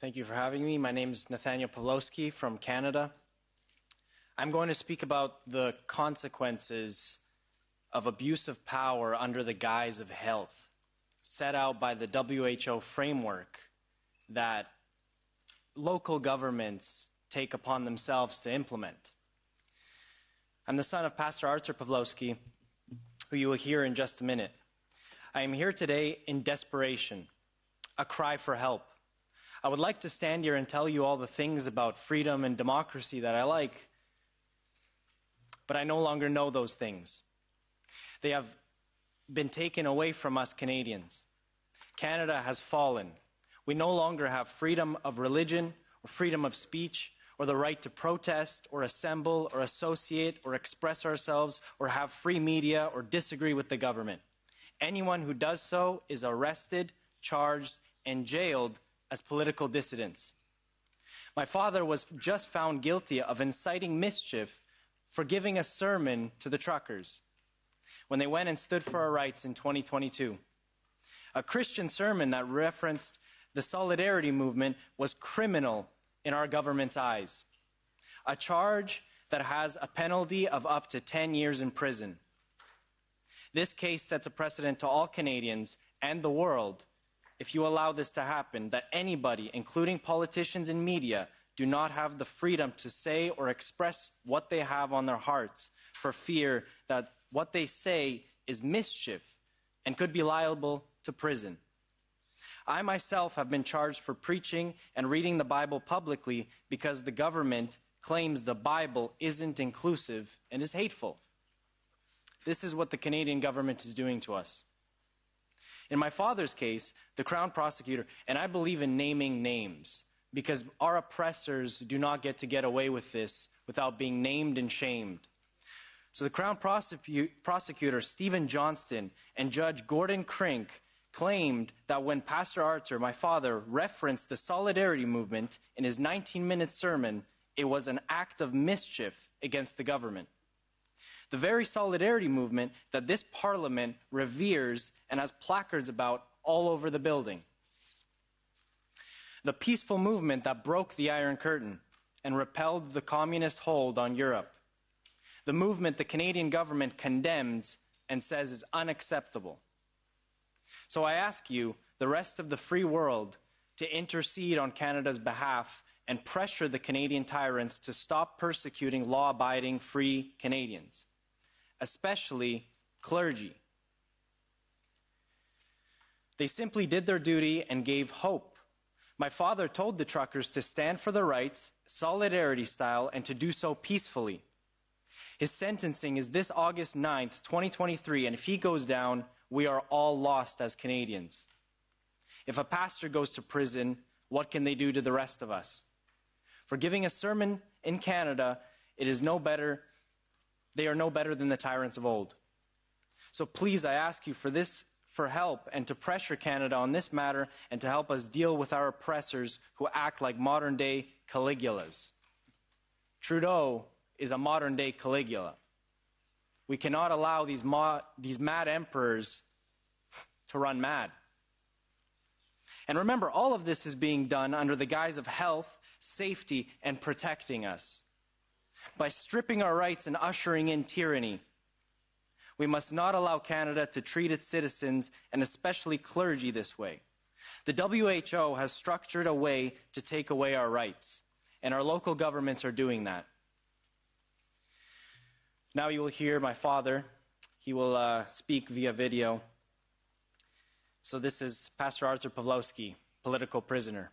Thank you for having me. My name is Nathaniel Pawlowski from Canada. I'm going to speak about the consequences of abuse of power under the guise of health, set out by the WHO framework that local governments take upon themselves to implement. I'm the son of Pastor Arthur Pawlowski, who you will hear in just a minute. I am here today in desperation, a cry for help. I would like to stand here and tell you all the things about freedom and democracy that I like, but I no longer know those things. They have been taken away from us Canadians. Canada has fallen. We no longer have freedom of religion or freedom of speech or the right to protest or assemble or associate or express ourselves or have free media or disagree with the government. Anyone who does so is arrested, charged, and jailed as political dissidents. My father was just found guilty of inciting mischief for giving a sermon to the truckers when they went and stood for our rights in 2022. A Christian sermon that referenced the solidarity movement was criminal in our government's eyes. A charge that has a penalty of up to 10 years in prison. This case sets a precedent to all Canadians and the world if you allow this to happen, that anybody, including politicians and media, do not have the freedom to say or express what they have on their hearts for fear that what they say is mischief and could be liable to prison. I myself have been charged for preaching and reading the Bible publicly because the government claims the Bible isn't inclusive and is hateful. This is what the Canadian government is doing to us. In my father's case, the Crown Prosecutor, and I believe in naming names, because our oppressors do not get away with this without being named and shamed. So the Crown Prosecutor, Stephen Johnston, and Judge Gordon Crink claimed that when Pastor Arthur, my father, referenced the solidarity movement in his 19-minute sermon, it was an act of mischief against the government. The very solidarity movement that this parliament reveres and has placards about all over the building. The peaceful movement that broke the Iron Curtain and repelled the communist hold on Europe. The movement the Canadian government condemns and says is unacceptable. So I ask you, the rest of the free world, to intercede on Canada's behalf and pressure the Canadian tyrants to stop persecuting law-abiding free Canadians, especially clergy. They simply did their duty and gave hope. My father told the truckers to stand for their rights, solidarity style, and to do so peacefully. His sentencing is this August 9th, 2023, and if he goes down, we are all lost as Canadians. If a pastor goes to prison, what can they do to the rest of us? For giving a sermon in Canada, it is no better. They are no better than the tyrants of old. So please, I ask you for help and to pressure Canada on this matter and to help us deal with our oppressors who act like modern-day Caligulas. Trudeau is a modern-day Caligula. We cannot allow these mad emperors to run mad. And remember, all of this is being done under the guise of health, safety, and protecting us. By stripping our rights and ushering in tyranny, we must not allow Canada to treat its citizens, and especially clergy, this way. The WHO has structured a way to take away our rights, and our local governments are doing that. Now you will hear my father. He will speak via video. So this is Pastor Arthur Pawlowski, political prisoner.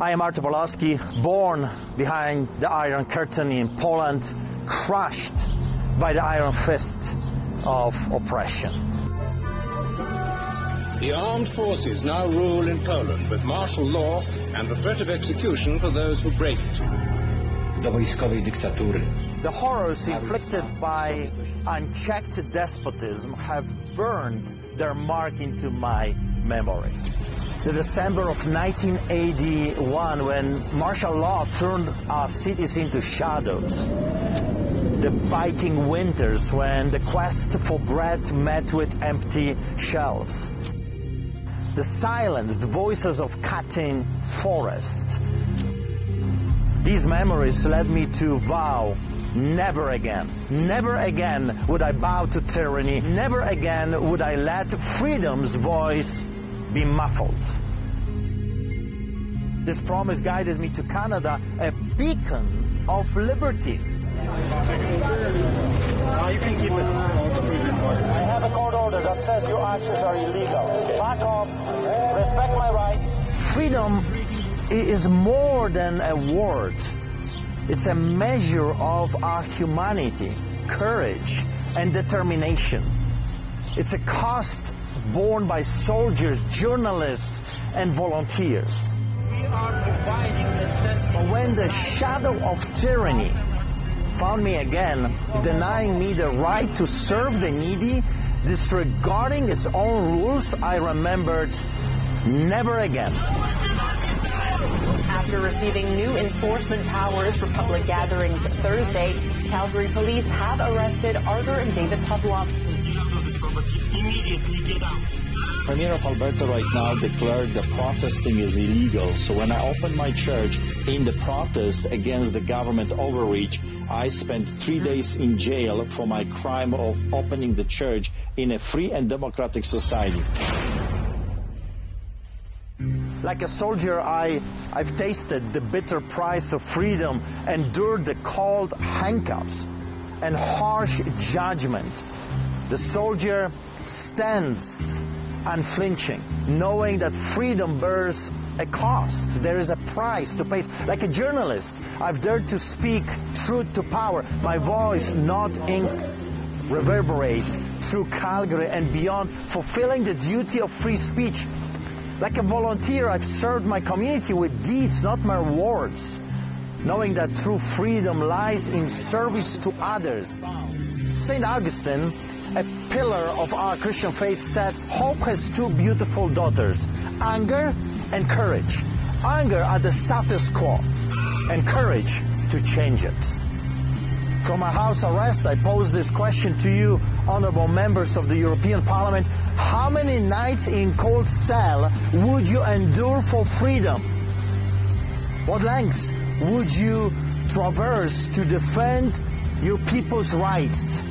I am Arthur Pawlowski, born behind the Iron Curtain in Poland, crushed by the iron fist of oppression. The armed forces now rule in Poland with martial law and the threat of execution for those who break it. do wojskowej dyktatury. The horrors inflicted by unchecked despotism have burned their mark into my memory. The December of 1981, when martial law turned our cities into shadows. The biting winters, when the quest for bread met with empty shelves. The silenced voices of cutting forest. These memories led me to vow, never again would I bow to tyranny, never again would I let freedom's voice be muffled. This promise guided me to Canada, a beacon of liberty. You can keep it. I have a court order that says your actions are illegal. Back off. Respect my right. Freedom is more than a word. It's a measure of our humanity, courage, and determination. It's a cost borne by soldiers, journalists, and volunteers. We are providing necessity. But when the shadow of tyranny found me again, denying me the right to serve the needy, disregarding its own rules, I remembered, never again. After receiving new enforcement powers for public gatherings Thursday, Calgary police have arrested Arthur and David Pawlowski. Immediately get out. Premier of Alberta right now declared that protesting is illegal. So when I opened my church in the protest against the government overreach, I spent 3 days in jail for my crime of opening the church in a free and democratic society. Like a soldier, I've tasted the bitter price of freedom, endured the cold handcuffs and harsh judgment. The soldier stands unflinching, knowing that freedom bears a cost. There is a price to pay. Like a journalist, I've dared to speak truth to power. My voice, not ink, reverberates through Calgary and beyond, fulfilling the duty of free speech. Like a volunteer, I've served my community with deeds, not mere words, knowing that true freedom lies in service to others. St. Augustine, a pillar of our Christian faith, said, hope has two beautiful daughters, anger and courage. Anger at the status quo, and courage to change it. From my house arrest, I pose this question to you, honorable members of the European Parliament. How many nights in cold cell would you endure for freedom? What lengths would you traverse to defend your people's rights?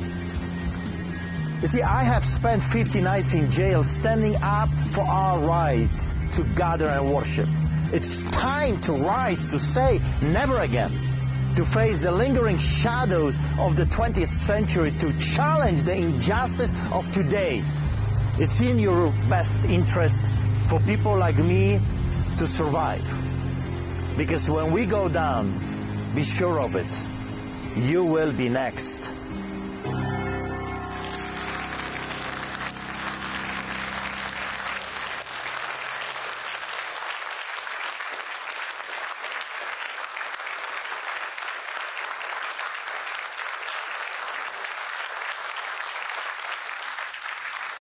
You see, I have spent 50 nights in jail standing up for our right to gather and worship. It's time to rise, to say never again, to face the lingering shadows of the 20th century, to challenge the injustice of today. It's in your best interest for people like me to survive. Because when we go down, be sure of it, you will be next.